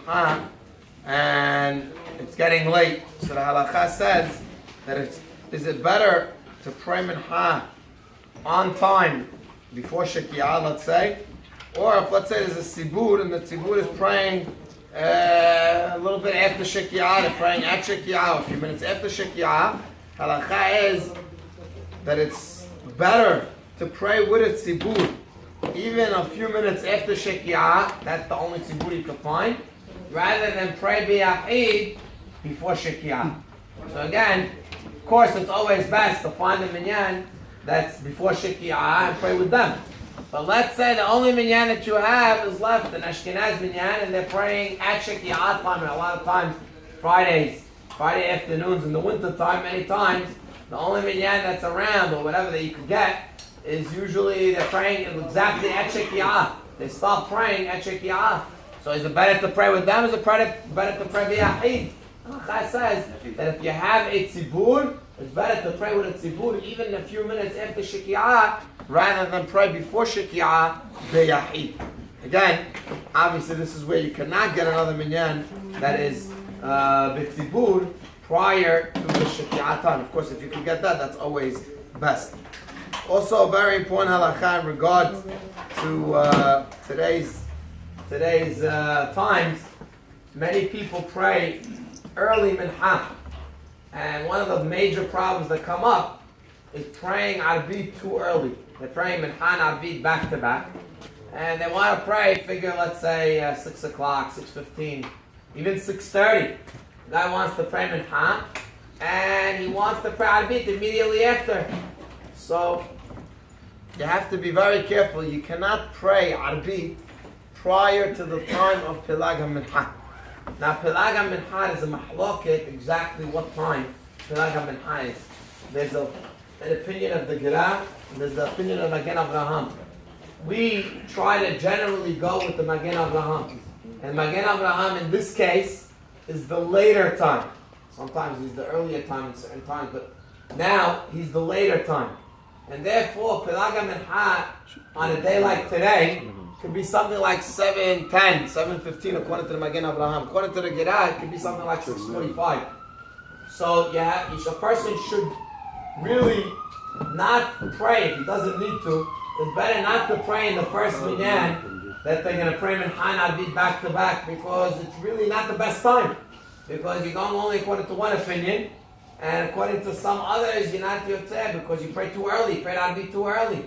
mincha and it's getting late. So the halakha says that is it better to pray mincha on time before Shekiah, let's say, or if let's say there's a tzibur and the tzibur is praying a little bit after Shekiah, they're praying at Shekiah, a few minutes after Shekiah, halakha is that it's better to pray with a tzibur even a few minutes after Shekiah, that's the only tzibur you can find, rather than pray biyachid before Shekiah. So again, of course it's always best to find a minyan that's before Shekiah and pray with them. But let's say the only minyan that you have is left, an Ashkenaz minyan, and they're praying at Shekiah time, and a lot of times Friday afternoons in the winter time, many times, the only minyan that's around, or whatever that you could get, is usually they're praying exactly at Shekiah. They stop praying at Shekiah. So is it better to pray with them, or is it better to pray biyachid? Chai says that if you have a tzibur, it's better to pray with a tzibur even a few minutes after Shekiah, rather than pray before Shekiah biyachid. Again, obviously this is where you cannot get another minyan that is b'tzibur prior to the Shekiah time. Of course, if you can get that, that's always best. Also, a very important halakha in regards to today's times. Many people pray early mincha, and one of the major problems that come up is praying arbit too early. They're praying mincha and arbit back to back, and they want to pray. Figure, let's say 6 o'clock, 6:15, even 6:30. The guy wants to pray mincha, and he wants to pray arbit immediately after. So you have to be very careful. You cannot pray arbit prior to the time of Pilag HaMincha. Now Pilag HaMincha is a mahloket exactly what time Pilag HaMincha is. There's an opinion of the Gira, and there's the opinion of Magen Avraham. We try to generally go with the Magen Avraham. And Magen Avraham in this case is the later time. Sometimes he's the earlier time in certain times, but now he's the later time. And therefore, Pilag HaMincha on a day like today could be something like 7:10, 7:15 according to the Magen Avraham. According to the Gira, it could be something like 6:45. So a person should really not pray if he doesn't need to. It's better not to pray in the first minyan that they're going to pray mincha and arbit back to back, because it's really not the best time. Because you're going only according to one opinion, and according to some others, you're not yotzeh because you pray too early, you prayed arbit too early.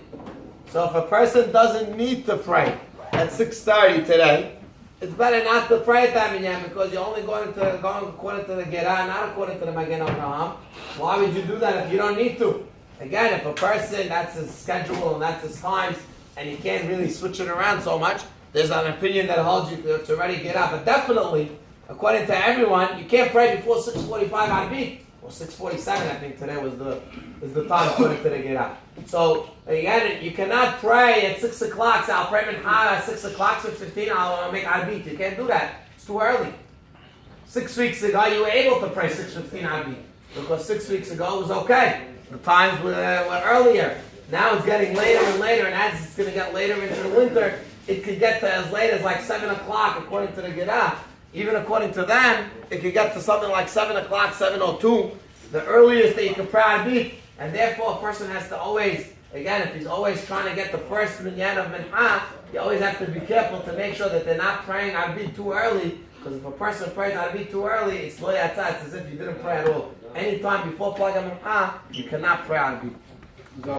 So if a person doesn't need to pray at 6:30 today, it's better not to pray at that minyan, because you're only going according to the Gerah, not according to the Magen Avraham. Why would you do that if you don't need to? Again, if a person, that's his schedule and that's his times, and you can't really switch it around so much, there's an opinion that holds you to already get up. But definitely, according to everyone, you can't pray before 6:45 arbit. Or 6:47, I think today is the time according to the Gerah. So again, you cannot pray at 6 o'clock. So I'll pray mincha at 6 o'clock, 6:15. I'll make arbit. You can't do that. It's too early. 6 weeks ago, you were able to pray 6:15 arbit because 6 weeks ago it was okay. The times were earlier. Now it's getting later and later, and as it's going to get later into the winter, it could get to as late as like 7 o'clock according to the Gerah. Even according to them, it could get to something like 7 o'clock, 7:02, the earliest that you can pray arbit. And therefore, a person has to always, again, if he's always trying to get the first minyan of mincha, you always have to be careful to make sure that they're not praying arbit too early. Because if a person prays arbit too early, it's lo yatzah, it's as if you didn't pray at all. Any time before Pilag HaMincha, you cannot pray arbit.